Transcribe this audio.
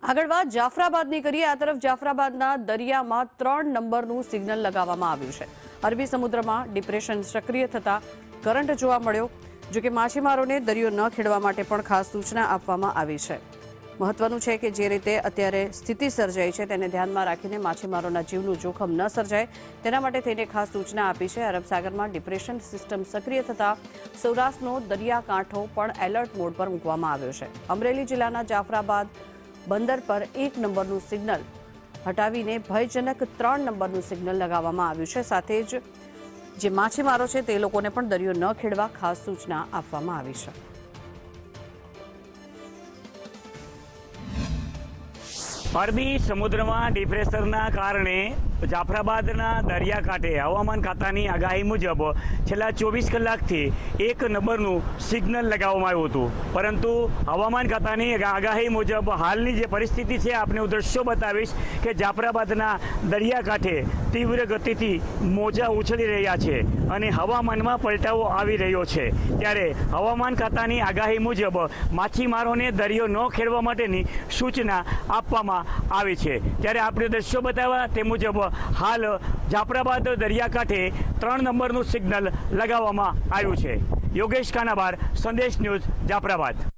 આગળ વાત જાફરાબાદની કરીએ। આ તરફ જાફરાબાદના દરિયામાં 3 નંબરનું સિગ્નલ લગાવવામાં આવ્યું છે। અરબી સમુદ્રમાં ડિપ્રેશન સક્રિય થતા કરંટ જોવા મળ્યો। જો કે માછીમારોને દરિયો ન ખેડવા માટે પણ ખાસ સૂચના આપવામાં આવી છે। મહત્વનું છે કે જે રીતે અત્યારે સ્થિતિ સર્જાઈ છે તેને ધ્યાનમાં રાખીને માછીમારોના જીવનું જોખમ ન સર્જાય તેના માટે થઈને ખાસ સૂચના આપી છે। અરબ સાગરમાં ડિપ્રેશન સિસ્ટમ સક્રિય થતા સૌરાષ્ટ્રનો દરિયાકાંઠો પણ એલર્ટ મોડ પર મૂકવામાં આવ્યો છે। અમરેલી જિલ્લાના જાફરાબાદ બંદર પર 1 નંબરનું સિગ્નલ હટાવીને ભયજનક 3 નંબરનું સિગ્નલ લગાવવામાં આવ્યું છે। સાથે જ જે માછીમારો છે તે લોકોને પણ દરિયો ન ખેડવા ખાસ સૂચના આપવામાં આવી છે। અરબી સમુદ્રમાં ડિપ્રેશનના કારણે જાફરાબાદના દરિયાકાંઠે હવામાન ખાતાની આગાહી મુજબ છેલ્લા 24 કલાકથી 1 નંબરનું સિગ્નલ લગાવવામાં આવ્યું હતું, પરંતુ હવામાન ખાતાની આગાહી મુજબ હાલની જે પરિસ્થિતિ છે આપને હું દ્રશ્યો બતાવીશ કે જાફરાબાદના દરિયાકાંઠે તીવ્ર ગતિથી મોજા ઉછળી રહ્યા છે અને હવામાનમાં પલટાવો આવી રહ્યો છે। ત્યારે હવામાન ખાતાની આગાહી મુજબ માછીમારોને દરિયો ન ખેડવા માટેની સૂચના આપવામાં આવી છે। ત્યારે આપણે દ્રશ્યો બતાવ્યા તે મુજબ હાલ જાફરાબાદ દરિયાકાંઠે 3 નંબરનું સિગ્નલ લગાવવામાં આવ્યું છે। યોગેશ કાનાબાર, સંદેશ ન્યૂઝ, જાફરાબાદ।